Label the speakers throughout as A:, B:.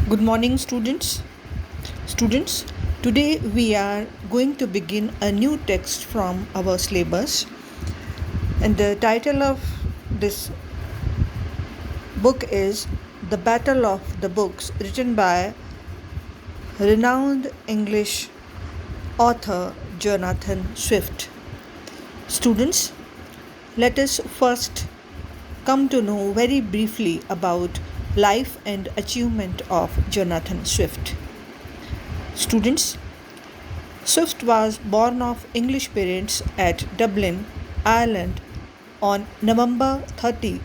A: Good morning, students. Students, today we are going to begin a new text from our syllabus, and the title of this book is The Battle of the Books, written by renowned English author Jonathan Swift. Students, let us first come to know very briefly about life and achievement of Jonathan Swift. Students, Swift was born of English parents at Dublin, Ireland on November 30,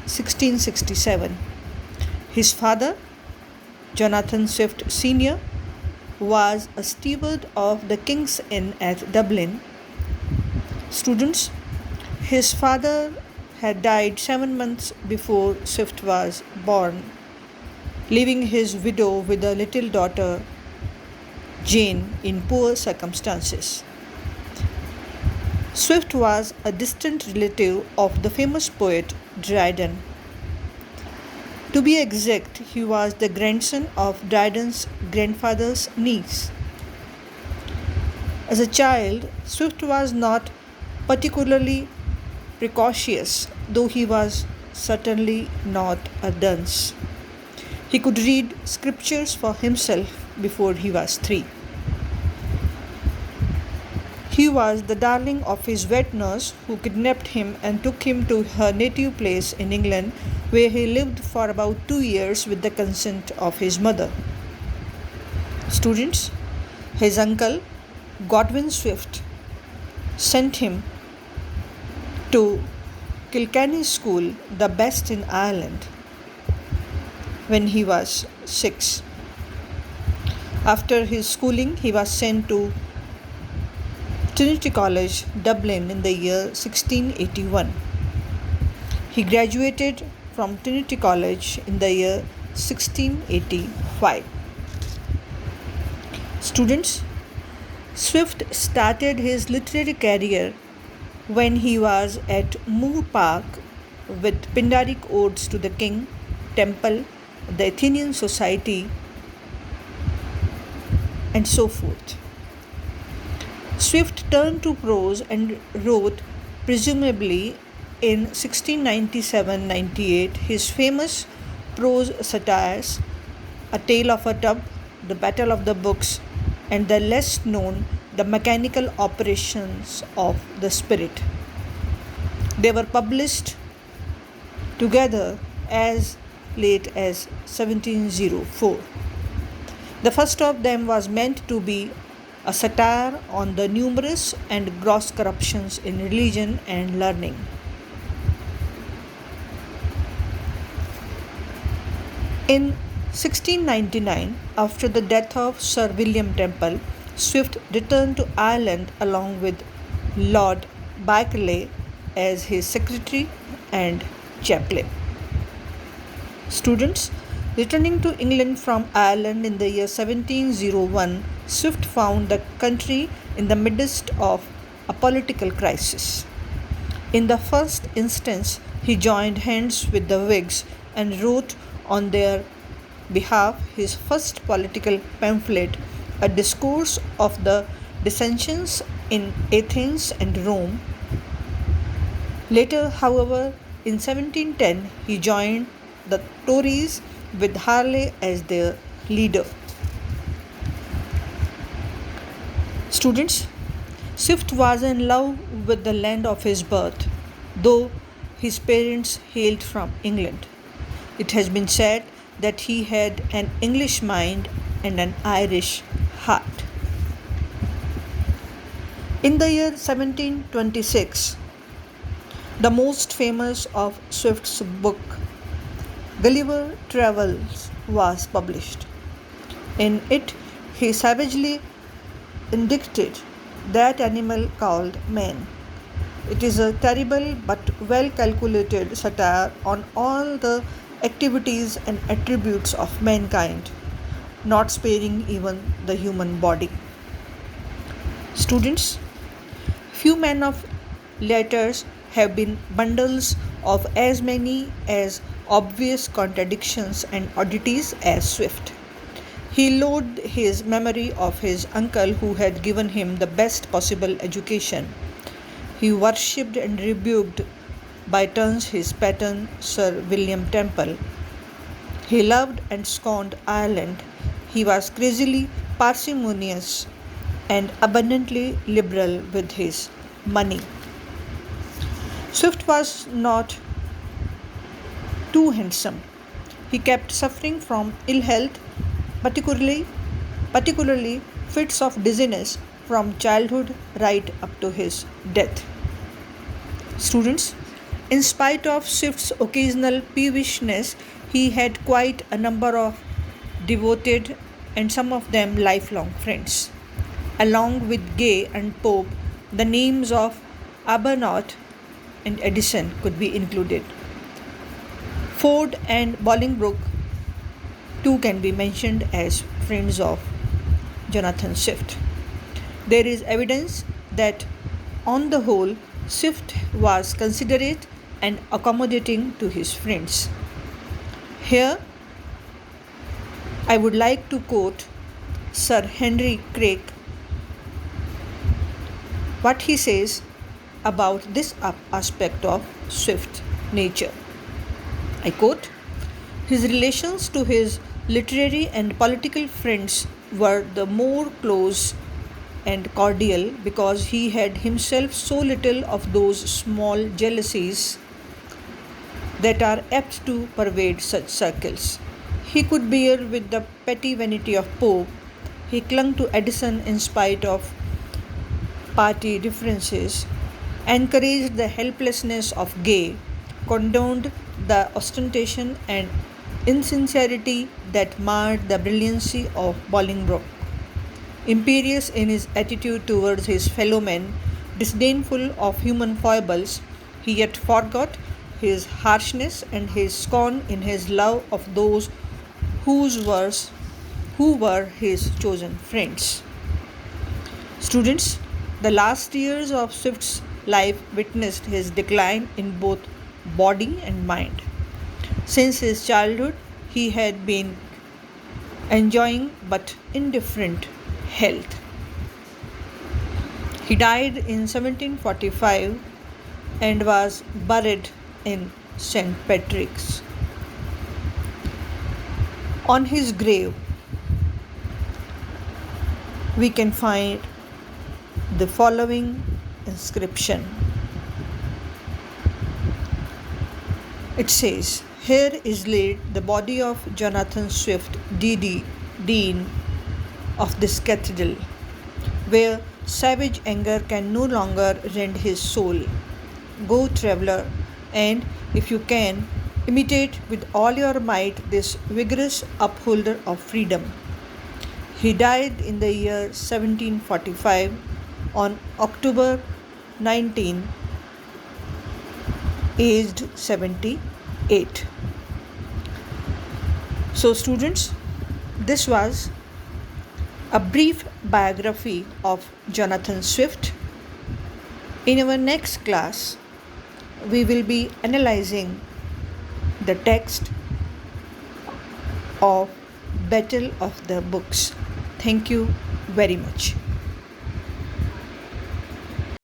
A: 1667. His father, Jonathan Swift Sr., was a steward of the King's Inn at Dublin. Students, his father had died 7 months before Swift was born, leaving his widow with a little daughter, Jane, in poor circumstances. Swift was a distant relative of the famous poet Dryden. To be exact, he was the grandson of Dryden's grandfather's niece. As a child, Swift was not particularly precocious, though he was certainly not a dunce. He could read scriptures for himself before he was 3. He was the darling of his wet nurse, who kidnapped him and took him to her native place in England, where he lived for about 2 years with the consent of his mother. Students, his uncle, Godwin Swift, sent him to Kilkenny School, the best in Ireland, when he was 6. After his schooling, he was sent to Trinity College, Dublin in the year 1681. He graduated from Trinity College in the year 1685. Students, Swift started his literary career when he was at Moor Park with Pindaric odes to the king, temple, the Athenian society, and so forth. Swift turned to prose and wrote, presumably in 1697-98, his famous prose satires, A Tale of a Tub, The Battle of the Books, and the less known The Mechanical Operations of the Spirit. They were published together as late as 1704. The first of them was meant to be a satire on the numerous and gross corruptions in religion and learning. In 1699, after the death of Sir William Temple, Swift returned to Ireland along with Lord Berkeley as his secretary and chaplain. Students, returning to England from Ireland in the year 1701, Swift found the country in the midst of a political crisis. In the first instance, he joined hands with the Whigs and wrote on their behalf his first political pamphlet, A Discourse of the Dissensions in Athens and Rome. Later, however, in 1710, he joined the Tories with Harley as their leader. Students, Swift was in love with the land of his birth, though his parents hailed from England. It has been said that he had an English mind and an Irish heart. In the year 1726, the most famous of Swift's book, Gulliver Travels, was published. In it, he savagely indicted that animal called man. It is a terrible but well calculated satire on all the activities and attributes of mankind, not sparing even the human body. Students, few men of letters have been bundles of as many as obvious contradictions and oddities as Swift. He loathed his memory of his uncle who had given him the best possible education. He worshipped and rebuked by turns his patron Sir William Temple. He loved and scorned Ireland. He was crazily parsimonious and abundantly liberal with his money. Swift was not too handsome. He kept suffering from ill health, particularly fits of dizziness from childhood right up to his death. Students, in spite of Swift's occasional peevishness, he had quite a number of devoted and some of them lifelong friends. Along with Gay and Pope, the names of Arbuthnot and Edison could be included. Ford and Bolingbroke too can be mentioned as friends of Jonathan Swift. There is evidence that, on the whole, Swift was considerate and accommodating to his friends. Here, I would like to quote Sir Henry Craik, what he says about this aspect of Swift's nature. I quote, "His relations to his literary and political friends were the more close and cordial because he had himself so little of those small jealousies that are apt to pervade such circles. He could bear with the petty vanity of Pope. He clung to Edison in spite of party differences, encouraged the helplessness of Gay, condoned the ostentation and insincerity that marred the brilliancy of Bolingbroke. Imperious in his attitude towards his fellow men, disdainful of human foibles, he yet forgot his harshness and his scorn in his love of those who were his chosen friends." Students, the last years of Swift's life witnessed his decline in both body and mind. Since his childhood, he had been enjoying but indifferent health. He died in 1745 and was buried in St. Patrick's. On his grave, we can find the following inscription. It says, "Here is laid the body of Jonathan Swift, D.D., Dean of this cathedral, where savage anger can no longer rend his soul. Go, traveller, and, if you can, imitate with all your might this vigorous upholder of freedom." He died in the year 1745 on October 19, aged 78. So, students, this was a brief biography of Jonathan Swift. In our next class, we will be analyzing the text of Battle of the Books. Thank you very much.